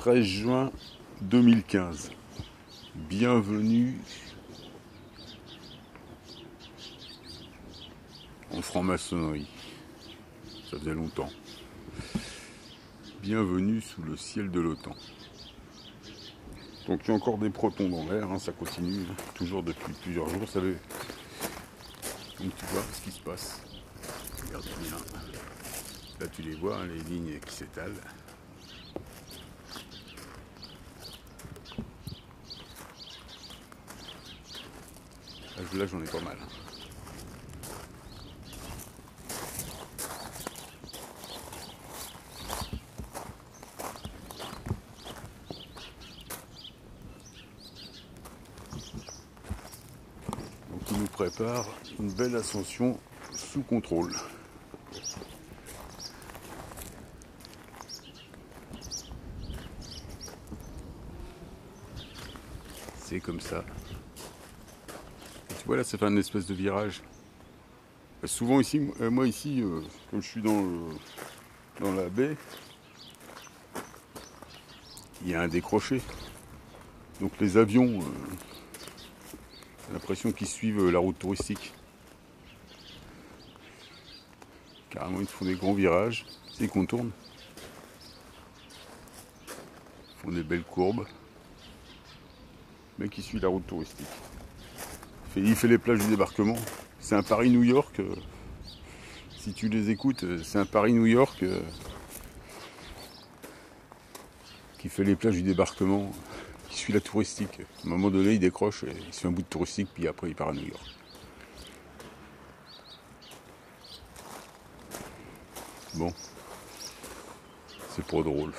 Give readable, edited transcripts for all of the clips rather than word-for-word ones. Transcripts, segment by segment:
13 juin 2015. Bienvenue en franc-maçonnerie. Ça faisait longtemps. Bienvenue sous le ciel de l'OTAN. Donc il y a encore des protons dans l'air, hein, ça continue, toujours depuis plusieurs jours. Ça veut... Donc tu vois ce qui se passe. Regarde bien. Là tu les vois, hein, les lignes qui s'étalent. Là j'en ai pas mal. Donc il nous prépare une belle ascension sous contrôle. C'est comme ça. Et tu vois là, ça fait un espèce de virage. Souvent ici, moi ici, comme je suis dans la baie, il y a un décroché. Donc les avions, j'ai l'impression qu'ils suivent la route touristique. Carrément, ils font des grands virages, ils contournent. Ils font des belles courbes. Le mec qui suit la route touristique. Il fait les plages du débarquement. C'est un Paris-New York. Si tu les écoutes, c'est un Paris-New York qui fait les plages du débarquement, qui suit la touristique. À un moment donné, il décroche, il suit un bout de touristique, puis après il part à New York. Bon, c'est pas drôle.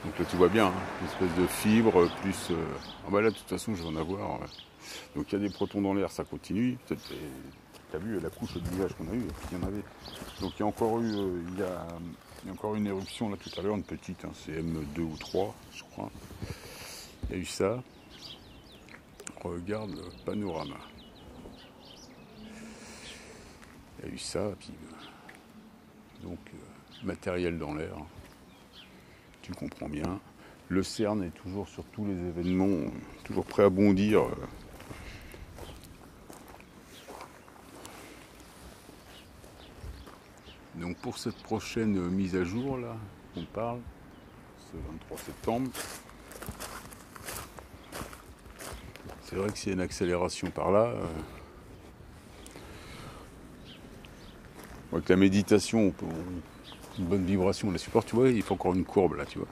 Donc là tu vois bien, hein, une espèce de fibre, plus... Ah bah là de toute façon je vais en avoir. Donc il y a des protons dans l'air, ça continue. T'as vu la couche de nuages qu'on a eu, il y en avait. Donc il y a encore eu, il y a encore une éruption là tout à l'heure, une petite, hein, c'est M2 ou 3 je crois. Il y a eu ça. Regarde le panorama. Il y a eu ça, puis donc matériel dans l'air. Tu comprends bien. Le CERN est toujours sur tous les événements, toujours prêt à bondir. Donc pour cette prochaine mise à jour là, on parle, ce 23 septembre, c'est vrai que c'est une accélération par là. Avec la méditation, une bonne vibration, on la supporte, tu vois, il faut encore une courbe là, tu vois.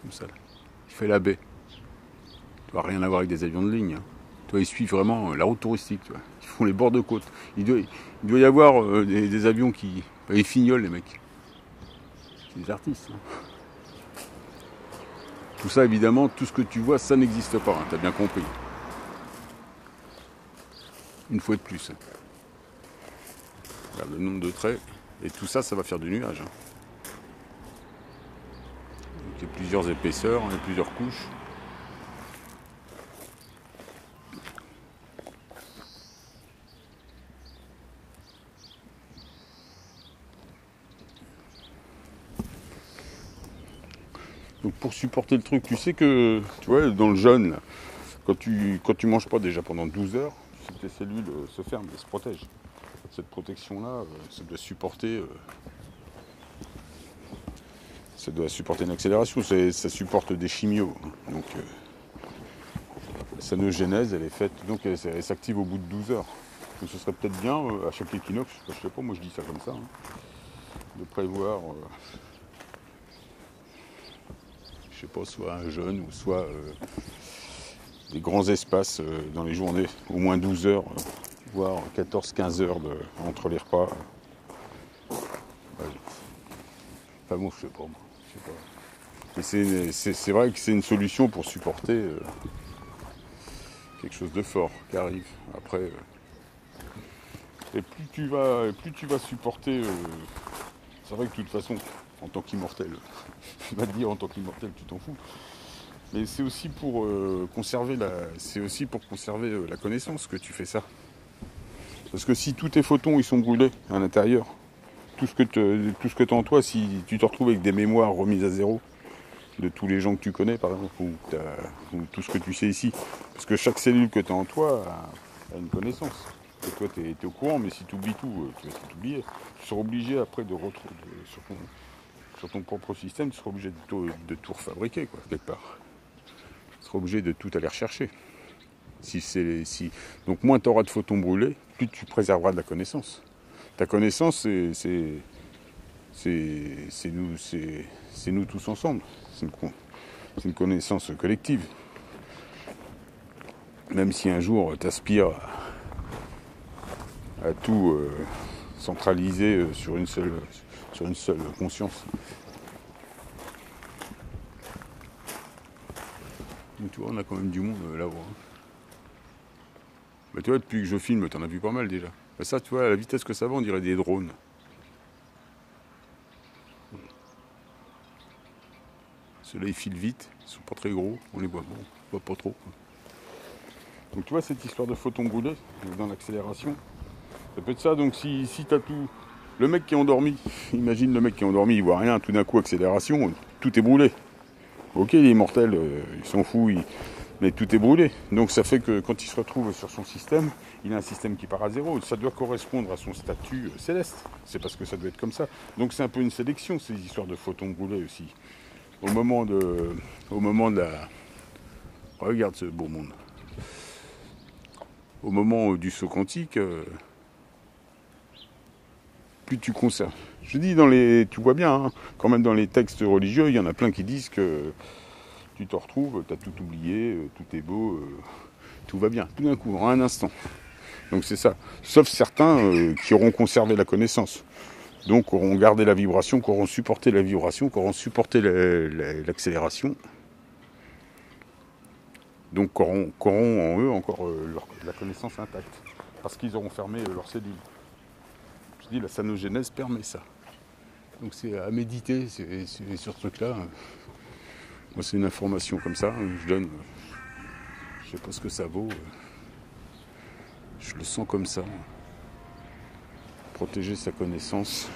Comme ça là. Il fait la baie. Tu vois, rien à voir avec des avions de ligne. Hein. Tu vois, ils suivent vraiment la route touristique, tu vois. Ils font les bords de côte. Il doit y avoir des avions qui... Ils fignolent les mecs. C'est des artistes. Hein. Tout ça, évidemment, tout ce que tu vois, ça n'existe pas, hein, t'as bien compris. Une fois de plus. Regarde le nombre de traits. Et tout ça, ça va faire du nuage. Hein. Donc, il y a plusieurs épaisseurs, il y a plusieurs couches. Donc pour supporter le truc, tu sais que, tu vois, dans le jeûne, là, quand tu manges pas déjà pendant 12 heures, tes cellules se ferment et se protègent. Cette protection-là, ça doit supporter une accélération, ça supporte des chimios. Donc la sanogénèse, elle est faite, donc elle s'active au bout de 12 heures. Donc ce serait peut-être bien, à chaque équinoxe, je sais pas, moi je dis ça comme ça, hein, de prévoir, je sais pas, soit un jeûne ou soit des grands espaces dans les journées, au moins 12 heures, voire 14-15 heures entre les repas. Ouais. Enfin bon, je sais pas, moi. Je sais pas. Mais c'est vrai que c'est une solution pour supporter quelque chose de fort qui arrive. Après, et plus tu vas supporter, c'est vrai que de toute façon, en tant qu'immortel, je vais te dire en tant qu'immortel, tu t'en fous. Mais c'est aussi pour conserver la connaissance que tu fais ça. Parce que si tous tes photons ils sont brûlés à l'intérieur, tout ce que tu as en toi, si tu te retrouves avec des mémoires remises à zéro de tous les gens que tu connais, par exemple, ou tout ce que tu sais ici. Parce que chaque cellule que tu as en toi a une connaissance. Et toi, tu es au courant, mais si tu oublies tout, tu vas t'oublier. Tu seras obligé après de retrouver sur ton propre système, tu seras obligé de tout refabriquer, quoi, quelque part. Tu seras obligé de tout aller rechercher. Donc moins tu auras de photons brûlés, plus tu préserveras de la connaissance. Ta connaissance, c'est nous tous ensemble. C'est une connaissance collective. Même si un jour tu aspires à tout centraliser sur une seule conscience. Donc, tu vois, on a quand même du monde là-haut. Hein. Bah, tu vois, depuis que je filme, t'en as vu pas mal déjà. Bah, ça, tu vois, à la vitesse que ça va, on dirait des drones. Ceux-là, ils filent vite, ils sont pas très gros, on les voit, bon, on voit pas trop. Donc tu vois, cette histoire de photons brûlés dans l'accélération, ça peut être ça. Donc si t'as tout... Le mec qui est endormi, imagine le mec qui est endormi, il voit rien, tout d'un coup, accélération, tout est brûlé. Ok, il est mortel, il s'en fout, mais tout est brûlé. Donc ça fait que quand il se retrouve sur son système, il a un système qui part à zéro. Ça doit correspondre à son statut céleste. C'est parce que ça doit être comme ça. Donc c'est un peu une sélection, ces histoires de photons brûlés aussi. Au moment de la... Regarde ce beau monde. Au moment du saut quantique, plus tu conserves. Je dis tu vois bien, hein, quand même dans les textes religieux, il y en a plein qui disent que tu te retrouves, tu as tout oublié, tout est beau, tout va bien, tout d'un coup, en un instant. Donc c'est ça. Sauf certains qui auront conservé la connaissance. Donc auront gardé la vibration, qui auront supporté la vibration, qui auront supporté l'accélération. Donc qui auront en eux encore la connaissance intacte. Parce qu'ils auront fermé leurs cellules. Je dis, la sanogénèse permet ça. Donc c'est à méditer sur ce truc-là. Moi c'est une information comme ça, je donne. Je sais pas ce que ça vaut. Je le sens comme ça. Protéger sa connaissance.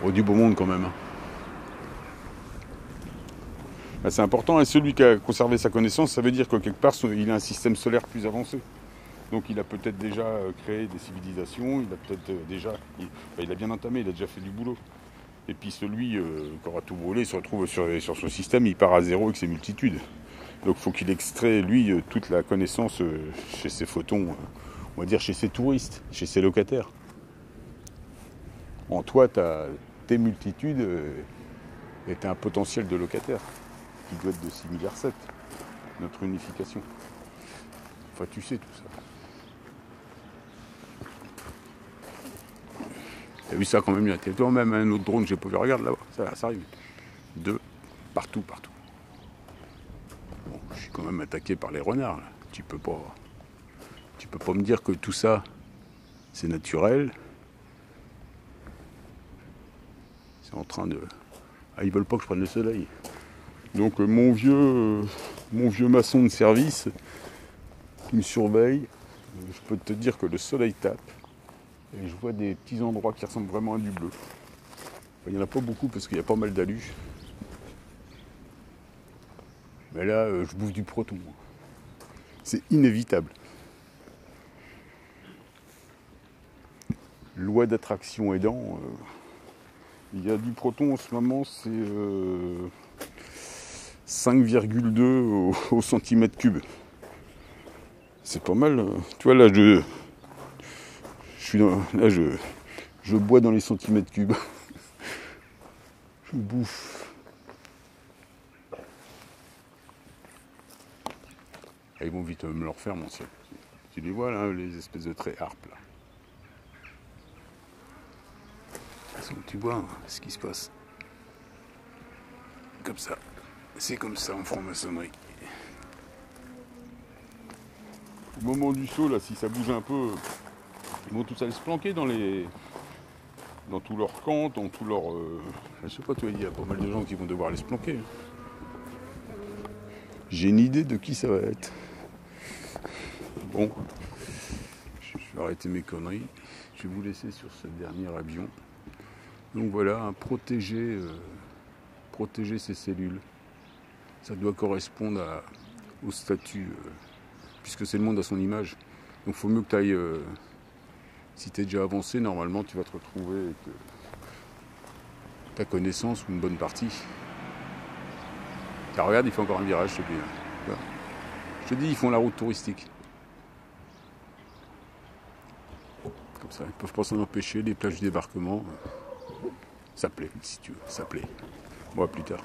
Oh, du beau monde quand même. Bah, c'est important, et celui qui a conservé sa connaissance, ça veut dire que quelque part, il a un système solaire plus avancé. Donc il a peut-être déjà créé des civilisations, il a peut-être déjà... il a bien entamé, il a déjà fait du boulot. Et puis celui qui aura tout brûlé, il se retrouve sur son système, il part à zéro avec ses multitudes. Donc il faut qu'il extrait, lui, toute la connaissance chez ses photons, on va dire chez ses touristes, chez ses locataires. En toi, tu as tes multitudes et tu as un potentiel de locataire qui doit être de 6,7 milliards, notre unification. Enfin, tu sais tout ça. T'as vu ça quand même, t'as toi même un autre drone, j'ai pas vu, regarde là-bas, ça arrive. 2, partout. Bon, je suis quand même attaqué par les renards, là. Tu peux pas me dire que tout ça, c'est naturel. C'est en train de... Ah, ils veulent pas que je prenne le soleil. Donc mon vieux maçon de service qui me surveille, je peux te dire que le soleil tape. Et je vois des petits endroits qui ressemblent vraiment à du bleu. Enfin, il n'y en a pas beaucoup parce qu'il y a pas mal d'alus. Mais là, je bouffe du proton. C'est inévitable. Loi d'attraction aidant, il y a du proton en ce moment, c'est 5,2 au centimètre cube. C'est pas mal. Tu vois, là, je bois dans les centimètres cubes. Je bouffe. Et ils vont vite me le refaire, mon ciel. Tu les vois là, les espèces de traits harpes là. Tu vois hein, ce qui se passe. Comme ça. C'est comme ça en franc-maçonnerie. Au moment du saut, là, si ça bouge un peu, ils vont tous aller se planquer dans tous leurs camps, dans tous leurs... Je sais pas, il y a pas mal de gens qui vont devoir aller se planquer. J'ai une idée de qui ça va être. Bon, Je vais arrêter mes conneries. Je vais vous laisser sur ce dernier avion. Donc voilà, hein, protéger ses cellules. Ça doit correspondre au statut, puisque c'est le monde à son image. Donc il faut mieux que tu ailles, si tu es déjà avancé, normalement tu vas te retrouver avec ta connaissance ou une bonne partie. Car regarde, il fait encore un virage, je te dis. Là. Je te dis, ils font la route touristique. Comme ça, ils peuvent pas s'en empêcher, les plages du débarquement. Ça plaît, si tu veux, ça plaît. Bon, à plus tard.